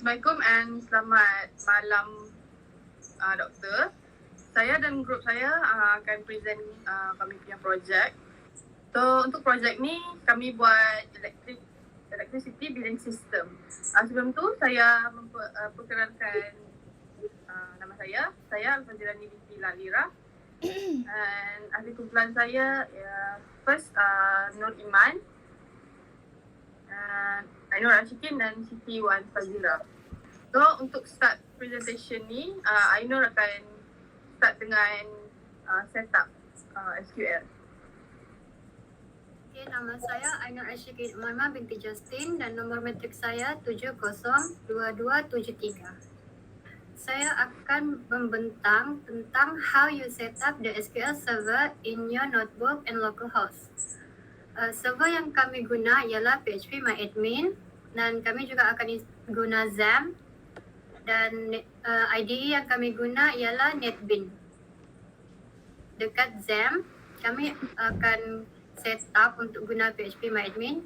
Assalamualaikum and selamat malam doktor. Saya dan grup saya akan present kami punya projek. So untuk projek ni kami buat electricity billing system. Sebelum tu saya memperkenalkan nama saya. Saya Al-Fazilani binti Lalira. Dan ahli kumpulan saya first Nur Iman, Ainur Ashikin dan Siti Wan Fazira. So untuk start presentation ni, Ainur akan start dengan setup SQL. Okay, nama saya Ainur Ashikin Umaymah binti Justin dan nombor metrik saya 702273. Saya akan membentang tentang how you set up the SQL server in your notebook and localhost. Server yang kami guna ialah phpMyAdmin dan kami juga akan guna XAMPP dan IDE yang kami guna ialah NetBeans. Dekat XAMPP, kami akan set up untuk guna phpMyAdmin.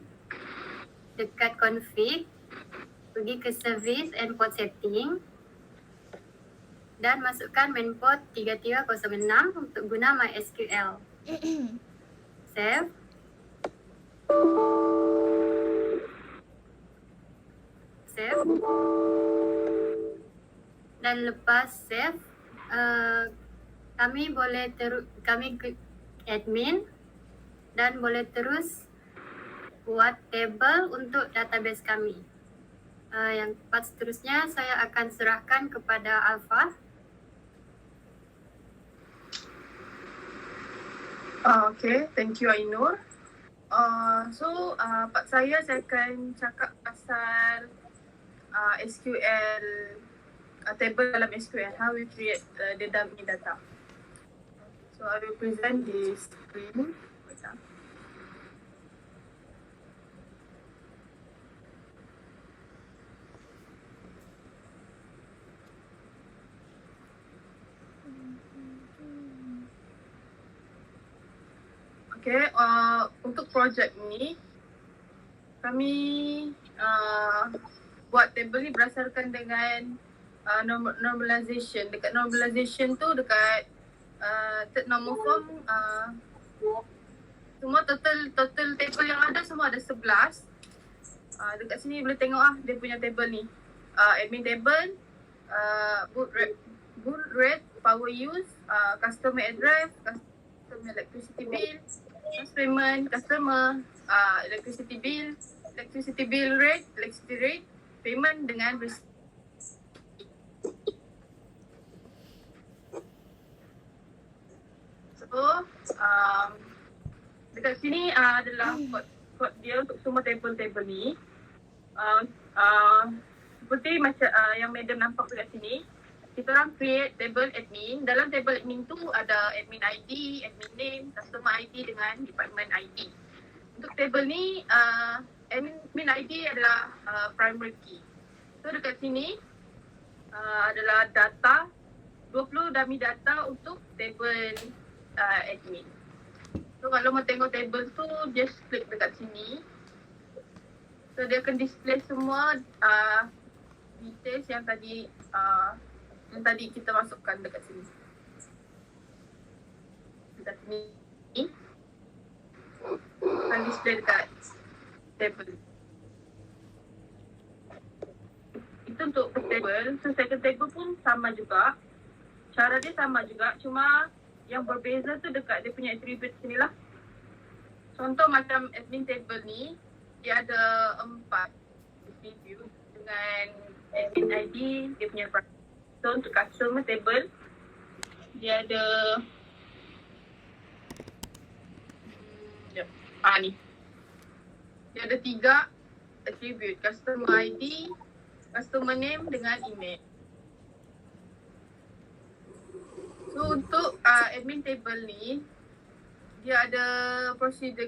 Dekat config, pergi ke service and port setting dan masukkan main port 3306 untuk guna MySQL. Save. Save. Dan lepas save, kami klik admin dan boleh terus buat table untuk database kami. Yang part seterusnya saya akan serahkan kepada Alfa. Okay, thank you Ainur. So part saya akan cakap pasal SQL table dalam SQL, how we create the dummy data. So I will present the screen. Okay, untuk projek ni kami buat table ni berdasarkan dengan normalization. Dekat normalization tu dekat third normal form semua total table yang ada semua ada 11. Dekat sini boleh tengok dia punya table ni. Admin table, boot rate, power use, customer address, customer electricity bill, payment, customer, electricity bill rate, electricity rate, payment dengan receipt. So, dekat sini adalah code dia untuk semua table-table ni. Seperti macam yang madam nampak dekat sini, kita orang create table admin. Dalam table admin tu ada admin ID, admin name, customer ID dengan department ID. Untuk table ni, admin ID adalah primary key. So dekat sini adalah data, 20 dummy data untuk table admin. So kalau mau tengok table tu, just klik dekat sini. So dia akan display semua details yang tadi kita masukkan dekat sini. Dekat sini akan display dekat table. Itu untuk table. So second table pun sama juga. Cara dia sama juga, cuma yang berbeza tu dekat dia punya attribute sini lah. Contoh macam admin table ni, dia ada 4 attribute dengan admin ID, dia punya price. So untuk customer table, dia ada ni. Dia ada 3 attribute, customer ID, customer name dengan email. So untuk admin table ni, dia ada prosedur.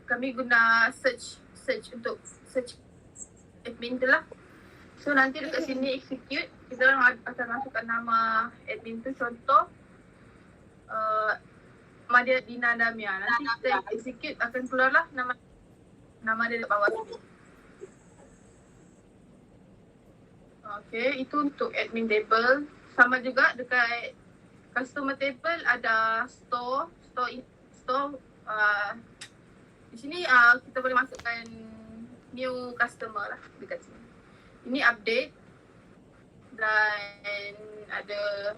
Kami guna search untuk search admin tu lah. So nanti dekat sini execute, kita orang akan masukkan nama admin tu. Contoh nama dia Dina Damia. Nanti kita execute akan keluarlah nama dia di bawah sini. Okay, itu untuk admin table. Sama juga dekat customer table ada store. Di sini kita boleh masukkan new customer lah dekat sini. Ini update dan ada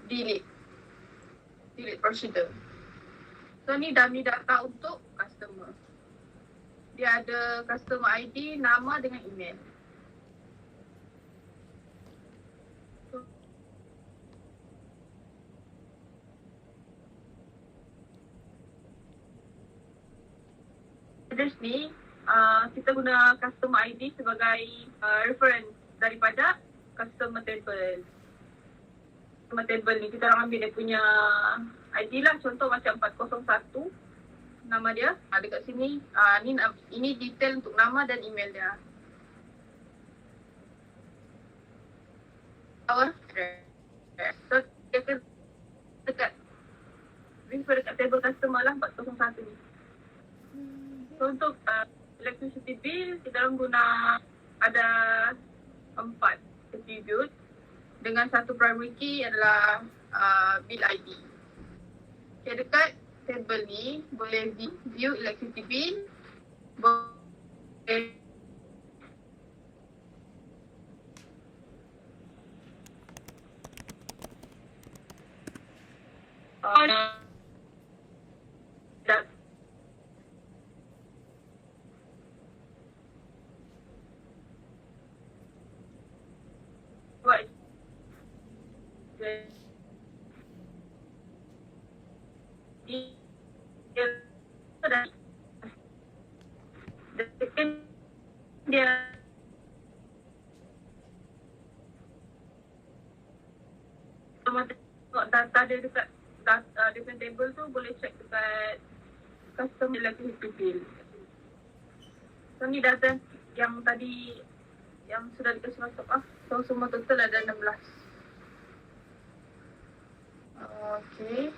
delete procedure. So ni dummy data untuk customer. Dia ada customer ID, nama dengan email. Address ni kita guna customer ID sebagai reference daripada customer table. Customer table ni kita orang ambil dia punya ID lah, contoh macam 401 nama dia. Dekat sini ini detail untuk nama dan email dia. So dia dekat refer dekat table customer lah 401 ni. So untuk electricity bill kita orang guna ada 4 attribute dengan satu primary key adalah bill ID. Okay, dekat table ni boleh view electricity bill, boleh dia tengok data dia dekat different table tu boleh check dekat custom electricity bill. So ni data yang tadi yang sudah dikasih masuk so semua total ada 16. Okay.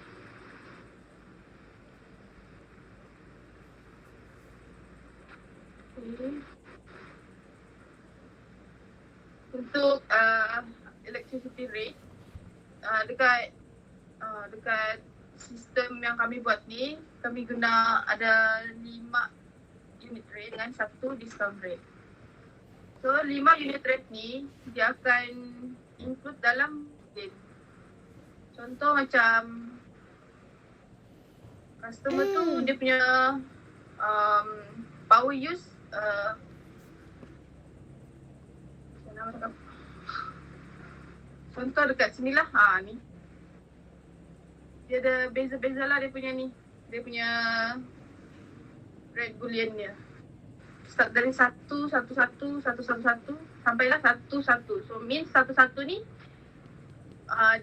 Untuk electricity rate dekat sistem yang kami buat ni, kami guna ada 5 unit rate dengan 1 discount rate. So 5 unit rate ni dia akan include dalam rate. Contoh macam customer tu dia punya power use contoh dekat sini lah, ni dia ada beza-beza lah dia punya ni, dia punya red boolean dia start dari 1, 1, 1, 1, 1, 1, 1 sampailah 1, 1. So means 1, 1 ni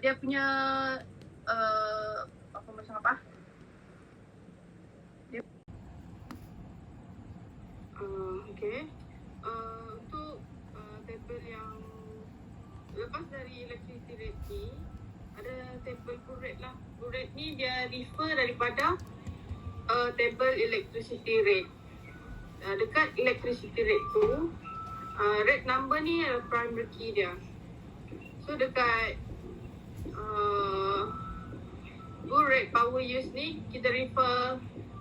dia punya macam apa dia okay. Untuk table yang lepas dari electricity rate ni ada table full rate lah. Full rate ni dia refer daripada table electricity rate. Dekat electricity rate tu rate number ni adalah primary key dia. So dekat full rate power use ni kita refer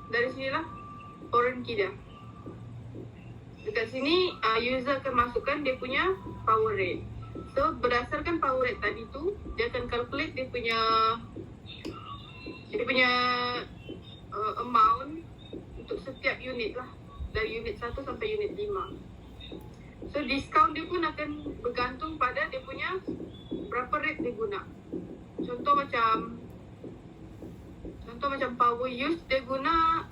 dari sini lah foreign key dia. Dekat sini user akan masukkan dia punya power rate. So berdasarkan power rate tadi tu dia akan calculate dia punya amount untuk setiap unit lah, dari unit 1 sampai unit 5. So discount dia pun akan bergantung pada dia punya berapa rate dia guna. Contoh macam power use dia guna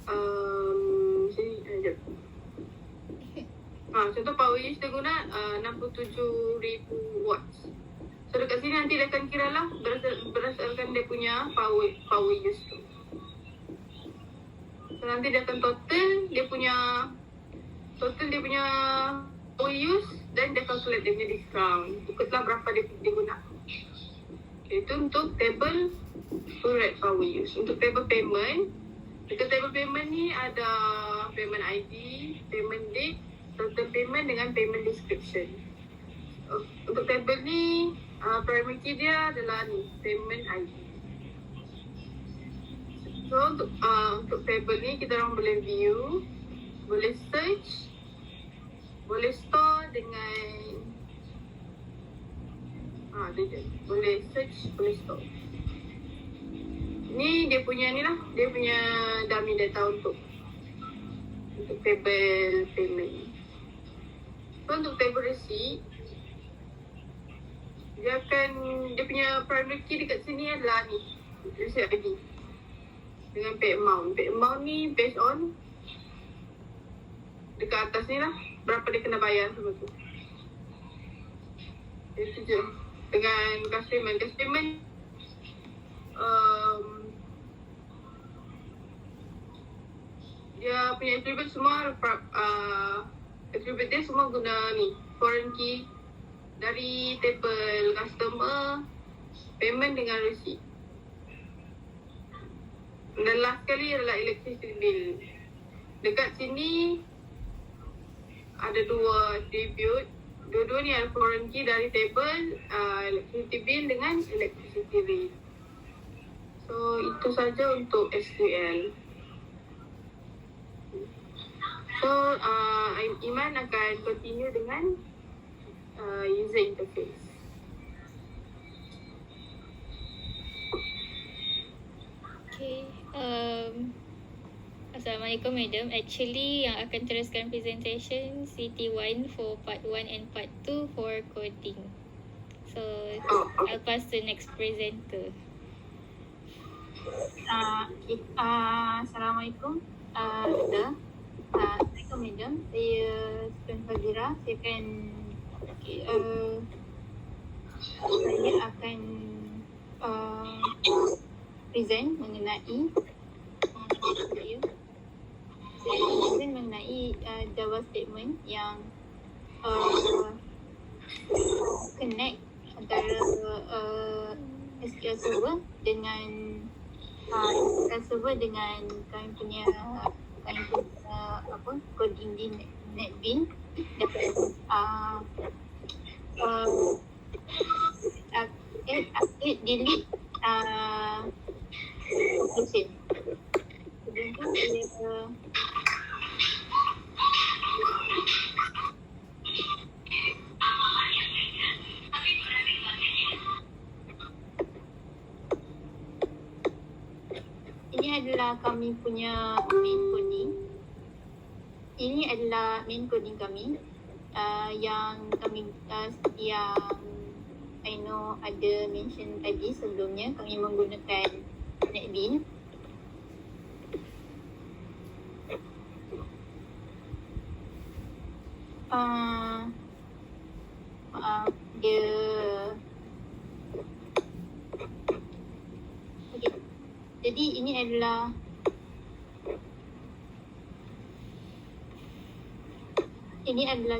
contoh power use dia guna 67,000 watts. So dekat sini nanti dia akan kira lah berdasarkan dia punya power use tu. So nanti dia akan total dia punya power use dan dia calculate dia punya discount. Ikutlah berapa dia guna. Okay, itu untuk table full rate power use. Untuk table payment, dekat table payment ni ada payment ID, payment date, total payment dengan payment description. Untuk table ni, primary key dia adalah ni, payment ID. So untuk table ni kita orang boleh view, boleh search, boleh store dengan boleh search, boleh store. Ni dia punya ni lah, dia punya dummy data untuk table payment. So untuk table receipt, dia punya primary key dekat sini adalah ni, receipt ID dengan pay amount. Pay amount ni based on dekat atas ni lah, berapa dia kena bayar semua tu. Itu je. Dengan cash payment. Cash payment dia punya attribute semua attribute dia semua guna ni, foreign key dari table customer, payment dengan receipt. Dan last kali adalah electricity bill. Dekat sini ada dua attribute. Dua-dua ni ada foreign key dari table, electricity bill dengan electricity rate. So itu saja untuk SQL. So Iman akan continue dengan user interface. Okay. Assalamualaikum Madam. Actually yang akan teruskan presentation CT1 for part 1 and part 2 for coding. So I'll pass to next presenter. Assalamualaikum. Assalamualaikum Madam. Saya Tuan Fazira. Saya akan present mengenai Java statement yang connect antara SQL Server dengan kami punya coding di NetBeans dapat update, delete function. Sebelum tu ini adalah kami punya main coding. Ini adalah main coding kami yang yang I know ada mention tadi sebelumnya, kami menggunakan NetBeans. Dia okay. Jadi ini adalah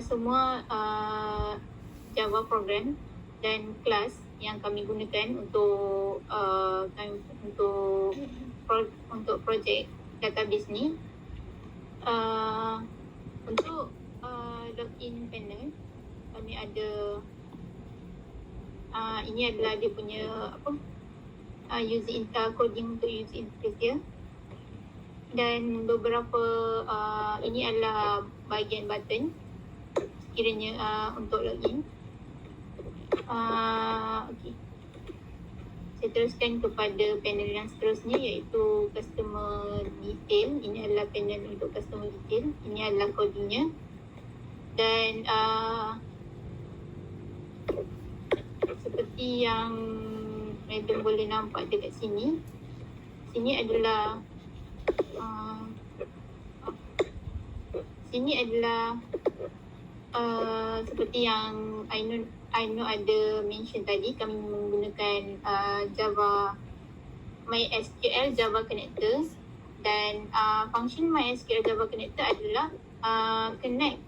semua Java program dan kelas yang kami gunakan untuk untuk projek database ni. Untuk login panel kami ada ini adalah dia punya coding untuk user interface dia, dan beberapa ini adalah bahagian button sekiranya untuk login. Okay. Saya teruskan kepada panel yang seterusnya, iaitu customer detail. Ini adalah panel untuk customer detail. Ini adalah codingnya. Dan seperti yang Madam boleh nampak dekat sini, adalah seperti yang I know ada mention tadi, kami menggunakan Java MySQL Java Connector, dan function MySQL Java Connector adalah connect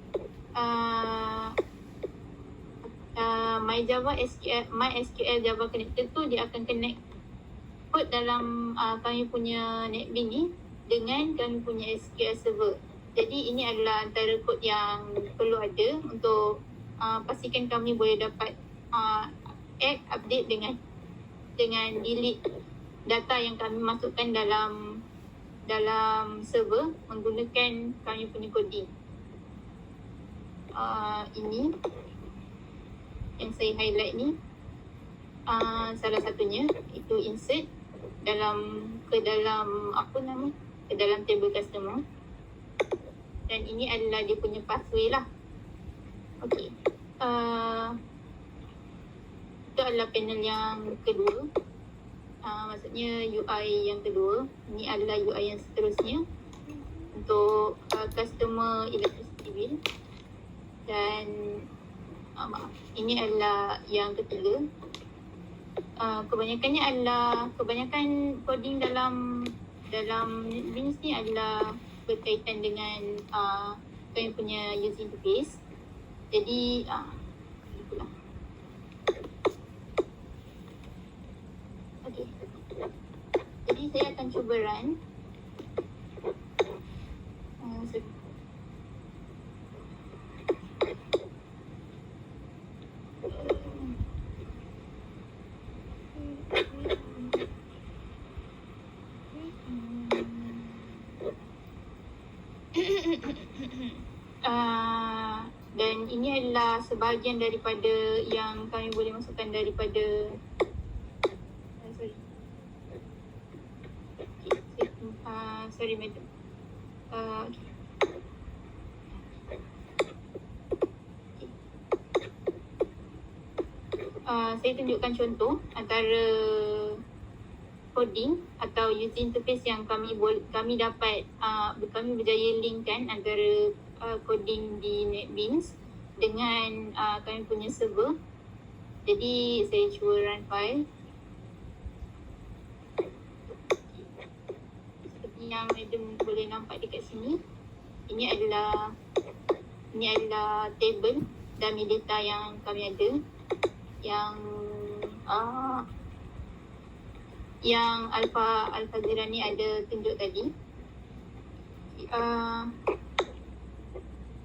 MySQL Java Connector tu dia akan connect code dalam kami punya NetBeans ni dengan kami punya SQL Server. Jadi ini adalah antara kod yang perlu ada untuk pastikan kami boleh dapat add, update dengan delete data yang kami masukkan dalam server menggunakan kami punya coding. Ini yang saya highlight ni, salah satunya itu insert ke dalam table customer, dan ini adalah dia punya pathway lah. Okey, itu adalah panel yang kedua, maksudnya UI yang kedua. Ini adalah UI yang seterusnya untuk customer electricity bill, dan ini adalah yang ketiga. Kebanyakan coding dalam NetBeans ni adalah berkaitan dengan kami punya user interface. Jadi itulah. Okey. Jadi saya akan cuba run. Dan ini adalah sebahagian daripada yang kami boleh masukkan daripada sorry madam. Okay. Saya tunjukkan contoh antara coding atau user interface yang kami dapat kami berjaya linkkan antara coding di NetBeans dengan kami punya server. Jadi saya cuba run file. Seperti yang madam boleh nampak dekat sini, ini adalah table dummy data yang kami ada, yang Alphazira ni ada tunjuk tadi.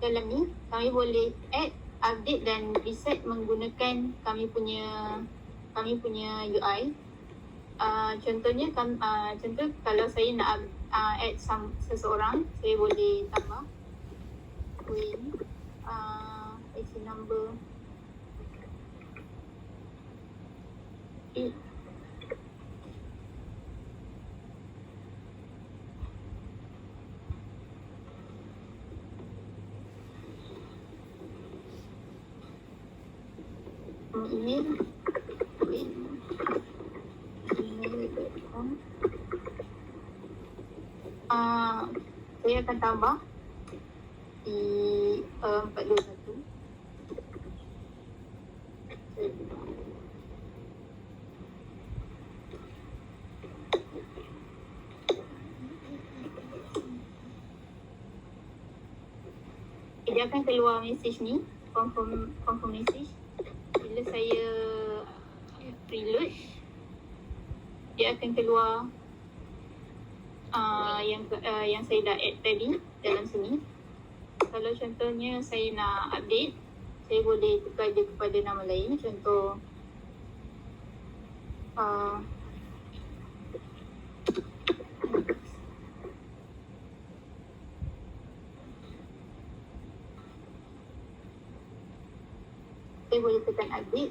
Dalam ni kami boleh add, update dan reset menggunakan kami punya UI. Contohnya contoh kalau saya nak add seseorang, saya boleh tambah IC number email.com. Saya akan tambah di 421. Dia akan keluar message ni, confirm message. Bila saya preload, dia akan keluar yang saya dah add tadi dalam sini. Kalau contohnya saya nak update, saya boleh tukar dia kepada nama lain. Contoh saya boleh tekan update,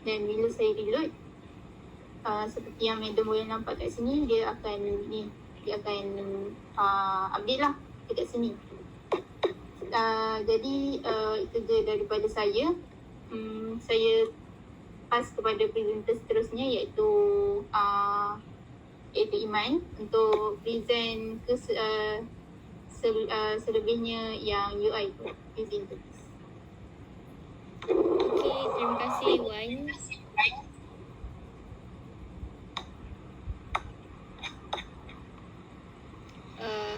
dan bila saya reload, seperti yang madam boleh nampak kat sini, dia akan update lah dekat sini. Jadi itu je daripada saya. Saya pass kepada presenter seterusnya, iaitu Iman, untuk present ke selebihnya yang UI tu, user interface. Okay, terima kasih Wan.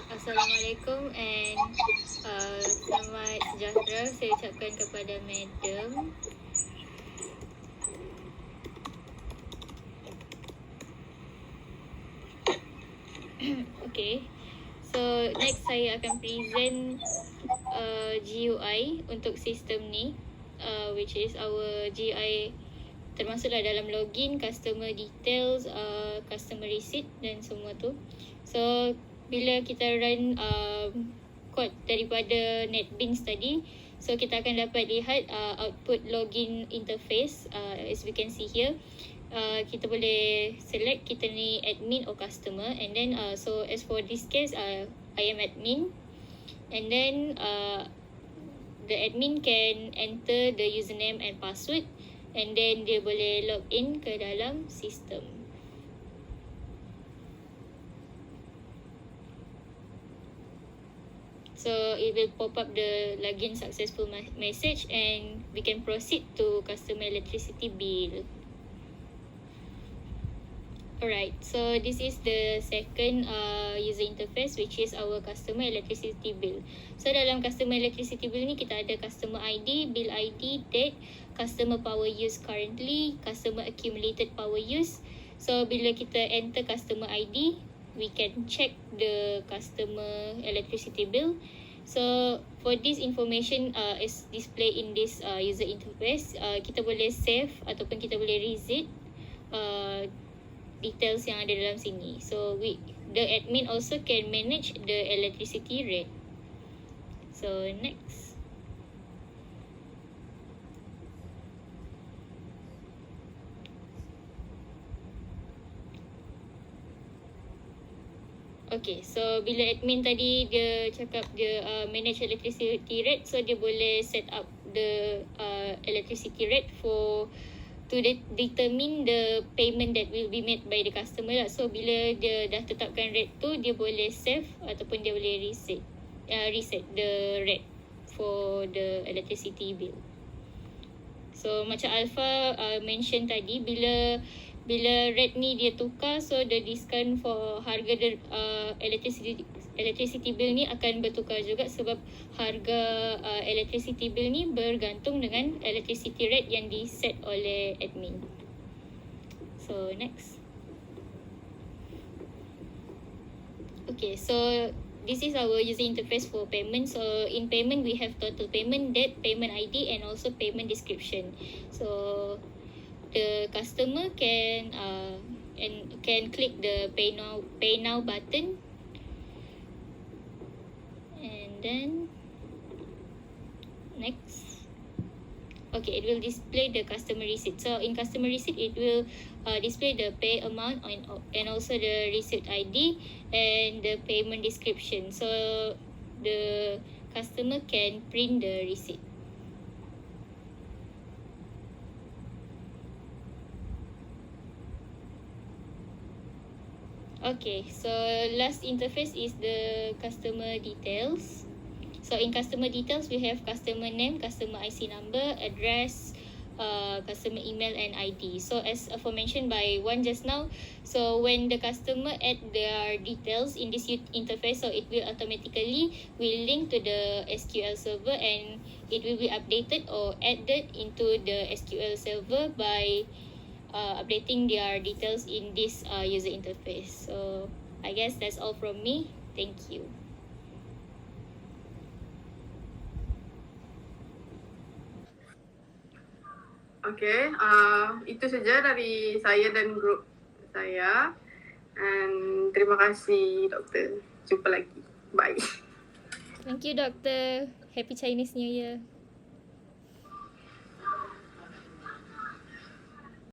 Assalamualaikum and selamat sejahtera saya ucapkan kepada madam. Okay, So next saya akan present GUI untuk sistem ni, which is our GUI termasuklah dalam login, customer details, customer receipt dan semua tu. So bila kita run kod daripada NetBeans tadi, so kita akan dapat lihat output login interface, as we can see here. Kita boleh select kita ni admin or customer, and then so as for this case, I am admin, and then the admin can enter the username and password, and then dia boleh log in ke dalam sistem. So it will pop up the login successful message, and we can proceed to customer electricity bill. Alright, so this is the second user interface, which is our customer electricity bill. So dalam customer electricity bill ni kita ada customer ID, bill ID, date, customer power use currently, customer accumulated power use. So bila kita enter customer ID, we can check the customer electricity bill. So for this information is displayed in this user interface, kita boleh save ataupun kita boleh reset details yang ada dalam sini. So the admin also can manage the electricity rate. So next. Okay, so bila admin tadi dia cakap dia manage electricity rate, so dia boleh set up the electricity rate to determine the payment that will be made by the customer lah. So bila dia dah tetapkan rate tu, dia boleh save ataupun dia boleh reset the rate for the electricity bill. So macam Alpha mention tadi, bila rate ni dia tukar, so the discount for harga electricity bill ni akan bertukar juga, sebab harga electricity bill ni bergantung dengan electricity rate yang di-set oleh admin. So next. Okay, so this is our user interface for payment. So in payment we have total payment, date, payment ID, and also payment description. So the customer can click the pay now button, and then next. Okay, it will display the customer receipt. So in customer receipt, it will display the pay amount and also the receipt ID and the payment description. So the customer can print the receipt. Okay, so last interface is the customer details. So in customer details, we have customer name, customer IC number, address, customer email and ID. So as aforementioned by Wan just now, so when the customer add their details in this interface, so it will automatically link to the SQL server, and it will be updated or added into the SQL server by updating their details in this user interface. So I guess that's all from me. Thank you. Okay, itu saja dari saya dan grup saya. And terima kasih doktor. Jumpa lagi. Bye. Thank you, Doctor. Happy Chinese New Year.